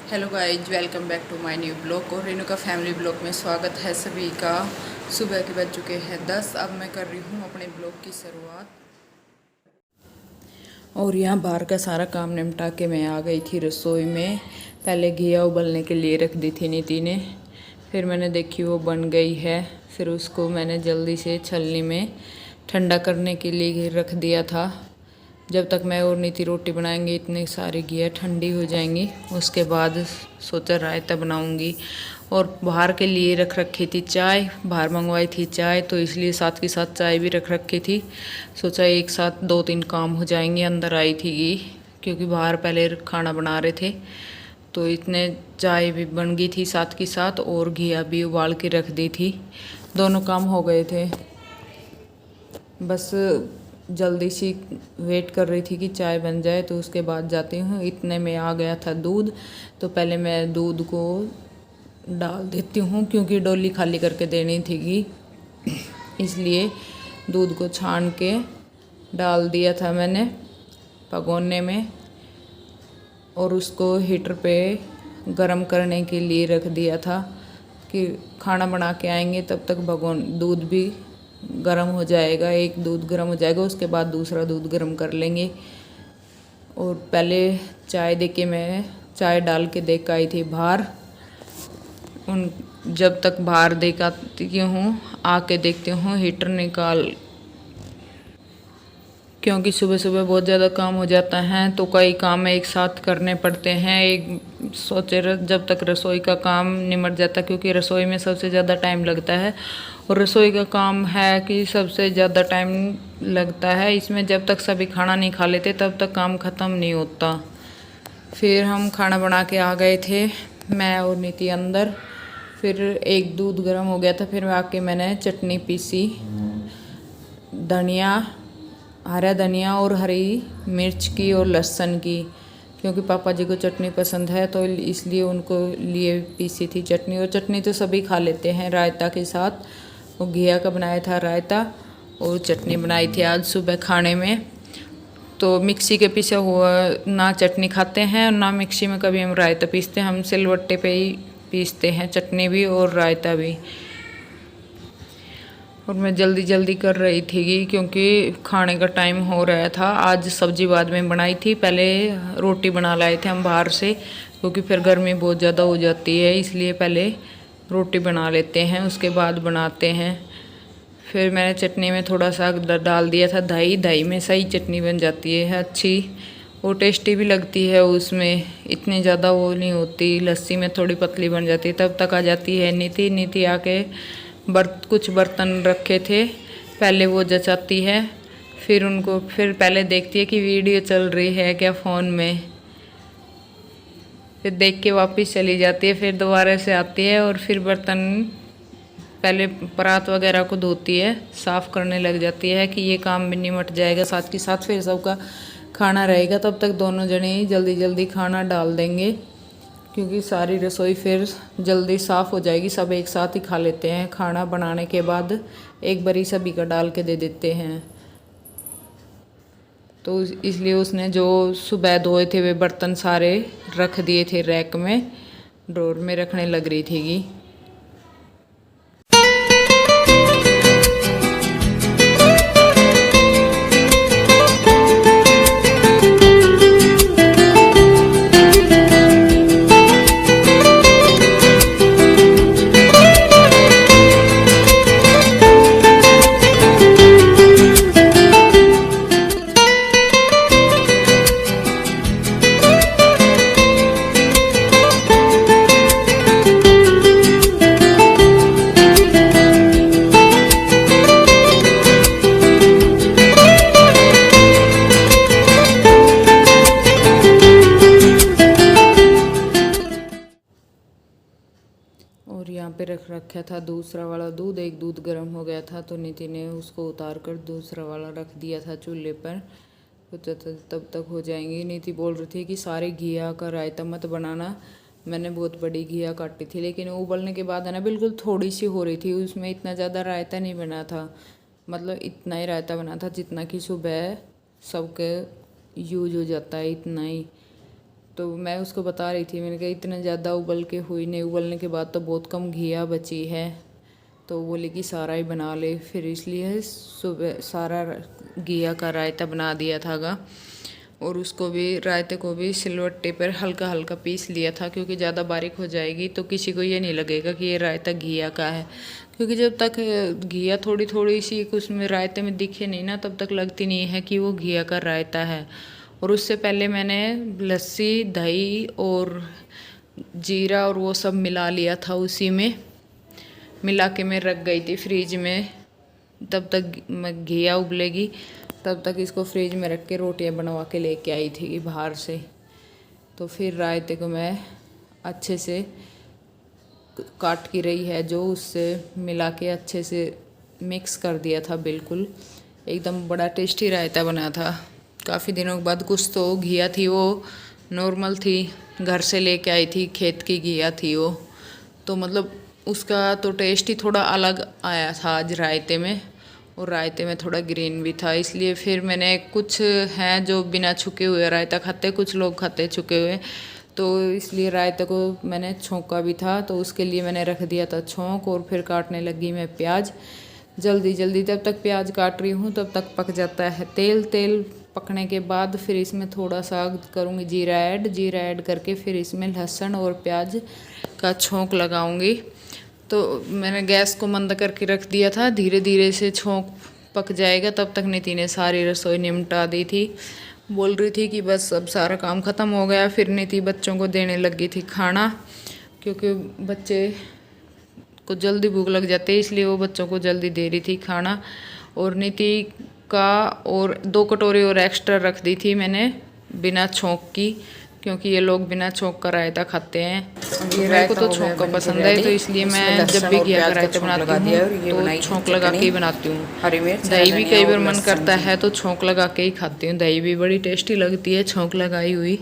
Hello guys, welcome back to my new blog और Renuka family blog में स्वागत है सभी का। सुबह के बज चुके हैं 10। अब मैं कर रही हूँ अपने ब्लॉग की शुरुआत और यहाँ बाहर का सारा काम निपटा के मैं आ गई थी रसोई में। पहले घिया उबलने के लिए रख दी थी नीति ने, फिर मैंने देखी वो बन गई है। फिर उसको मैंने जल्दी से छलनी में ठंडा करने के लिए रख दिया था। जब तक मैं और नीति रोटी बनाएंगे इतनी सारी घिया ठंडी हो जाएंगी। उसके बाद सोचा रायता बनाऊंगी और बाहर के लिए रख रखी थी चाय। बाहर मंगवाई थी चाय तो इसलिए साथ के साथ चाय भी रख रखी थी। सोचा एक साथ 2-3 काम हो जाएंगे। अंदर आई थी घी क्योंकि बाहर पहले खाना बना रहे थे तो इतने चाय भी बन गई थी साथ के साथ और घिया भी उबाल के रख दी थी। दोनों काम हो गए थे। बस जल्दी सी वेट कर रही थी कि चाय बन जाए तो उसके बाद जाती हूँ। इतने में आ गया था दूध, तो पहले मैं दूध को डाल देती हूँ क्योंकि डोली खाली करके देनी थी घी, इसलिए दूध को छान के डाल दिया था मैंने भगोने में और उसको हीटर पे गरम करने के लिए रख दिया था कि खाना बना के आएंगे तब तक दूध भी गरम हो जाएगा। एक दूध गरम हो जाएगा उसके बाद दूसरा दूध गरम कर लेंगे। और पहले चाय दे के मैं चाय डाल के देख आई थी बाहर। जब तक बाहर देखती हूँ आके देखती हूँ हीटर निकाल, क्योंकि सुबह सुबह बहुत ज़्यादा काम हो जाता है तो कई काम एक साथ करने पड़ते हैं। एक सोचे जब तक रसोई का काम निमट जाता, क्योंकि रसोई में सबसे ज़्यादा टाइम लगता है और रसोई का काम है कि सबसे ज़्यादा टाइम लगता है इसमें। जब तक सभी खाना नहीं खा लेते तब तक काम ख़त्म नहीं होता। फिर हम खाना बना के आ गए थे मैं और नीति अंदर। फिर एक दूध गर्म हो गया था, फिर आके मैंने चटनी पीसी, धनिया, हरा धनिया और हरी मिर्च की और लहसुन की, क्योंकि पापा जी को चटनी पसंद है तो इसलिए उनको लिए पीसी थी चटनी। और चटनी तो सभी खा लेते हैं रायता के साथ। वो घिया का बनाया था रायता और चटनी बनाई थी आज सुबह खाने में। तो मिक्सी के पीछे हुआ ना चटनी खाते हैं और ना मिक्सी में कभी हम रायता पीसते हैं। हम सिलबट्टे पे ही पीसते हैं चटनी भी और रायता भी। और मैं जल्दी जल्दी कर रही थी क्योंकि खाने का टाइम हो रहा था। आज सब्जी बाद में बनाई थी, पहले रोटी बना लाए थे हम बाहर से, क्योंकि फिर गर्मी बहुत ज़्यादा हो जाती है इसलिए पहले रोटी बना लेते हैं उसके बाद बनाते हैं। फिर मैंने चटनी में थोड़ा सा डाल दिया था दही। दही में सही चटनी बन जाती है अच्छी और टेस्टी भी लगती है। उसमें इतनी ज़्यादा वो नहीं होती, लस्सी में थोड़ी पतली बन जाती है। तब तक आ जाती है नीति आके कुछ बर्तन रखे थे पहले वो जचाती है, फिर पहले देखती है कि वीडियो चल रही है क्या फ़ोन में, फिर देख के वापस चली जाती है। फिर दोबारा से आती है और फिर बर्तन पहले परात वगैरह को धोती है, साफ़ करने लग जाती है कि ये काम भी निमट जाएगा साथ के साथ फिर सबका खाना रहेगा। तब तक दोनों जने जल्दी जल्दी खाना डाल देंगे क्योंकि सारी रसोई फिर जल्दी साफ़ हो जाएगी। सब एक साथ ही खा लेते हैं खाना बनाने के बाद, एक बारी सभी का डाल के दे देते हैं। तो इसलिए उसने जो सुबह धोए थे वे बर्तन सारे रख दिए थे रैक में, ड्रॉर में रखने लग रही थी। और यहाँ पे रख रखा था दूसरा वाला दूध। एक दूध गर्म हो गया था तो नीति ने उसको उतार कर दूसरा वाला रख दिया था चूल्हे पर, तो तब तक हो जाएंगी। नीति बोल रही थी कि सारे घिया का रायता मत बनाना। मैंने बहुत बड़ी घिया काटी थी लेकिन उबलने के बाद है ना बिल्कुल थोड़ी सी हो रही थी, उसमें इतना ज़्यादा रायता नहीं बना था। मतलब इतना ही रायता बना था जितना कि सुबह सबके यूज हो जाता है, इतना ही। तो मैं उसको बता रही थी, मैंने कहा इतना ज़्यादा उबल के हुई नहीं, उबलने के बाद तो बहुत कम घिया बची है। तो बोले कि सारा ही बना ले, फिर इसलिए सुबह सारा घिया का रायता बना दिया थागा। और उसको भी, रायते को भी सिलवट्टे पर हल्का हल्का पीस लिया था, क्योंकि ज़्यादा बारीक हो जाएगी तो किसी को ये नहीं लगेगा कि ये रायता घिया का है। क्योंकि जब तक घिया थोड़ी थोड़ी सी उसमें रायते में दिखे नहीं ना, तब तक लगती नहीं है कि वो घिया का रायता है। और उससे पहले मैंने लस्सी, दही और जीरा और वो सब मिला लिया था, उसी में मिला के मैं रख गई थी फ्रिज में। तब तक घिया उबलेगी, तब तक इसको फ्रिज में रख के रोटियां बनवा के लेके आई थी बाहर से। तो फिर रायते को मैं अच्छे से काट की रही है जो, उससे मिला के अच्छे से मिक्स कर दिया था। बिल्कुल एकदम बड़ा टेस्टी रायता बना था। काफ़ी दिनों के बाद कुछ तो घिया थी, वो नॉर्मल थी, घर से लेके आई थी, खेत की घिया थी वो। तो मतलब उसका तो टेस्ट ही थोड़ा अलग आया था आज रायते में। और रायते में थोड़ा ग्रीन भी था, इसलिए फिर मैंने, कुछ हैं जो बिना छुके हुए रायता खाते, कुछ लोग खाते छुके हुए, तो इसलिए रायते को मैंने छौंका भी था, तो उसके लिए मैंने रख दिया था छौंक। और फिर काटने लगी मैं प्याज जल्दी जल्दी। जब तक प्याज काट रही हूँ तब तक पक जाता है तेल। तेल पकने के बाद फिर इसमें थोड़ा सा करूँगी जीरा ऐड करके फिर इसमें लहसुन और प्याज का छौंक लगाऊंगी। तो मैंने गैस को मंद करके रख दिया था, धीरे धीरे से छौंक पक जाएगा। तब तक नीति ने सारी रसोई निपटा दी थी, बोल रही थी कि बस अब सारा काम ख़त्म हो गया। फिर नीति बच्चों को देने लगी थी खाना, क्योंकि बच्चे को जल्दी भूख लग जाती है, इसलिए वो बच्चों को जल्दी दे रही थी खाना। और नीति का और 2 कटोरी और एक्स्ट्रा रख दी थी मैंने बिना छौंक की, क्योंकि ये लोग बिना छौंक का रायता खाते हैं। मेरे को तो छौंक का पसंद है, तो इसलिए मैं जब भी घिया का रायता बनाती हूँ तो छौंक लगा के ही बनाती हूँ। दही भी कई बार मन करता है तो छौंक लगा के ही खाती हूँ। दही भी बड़ी टेस्टी लगती है छौंक लगाई हुई।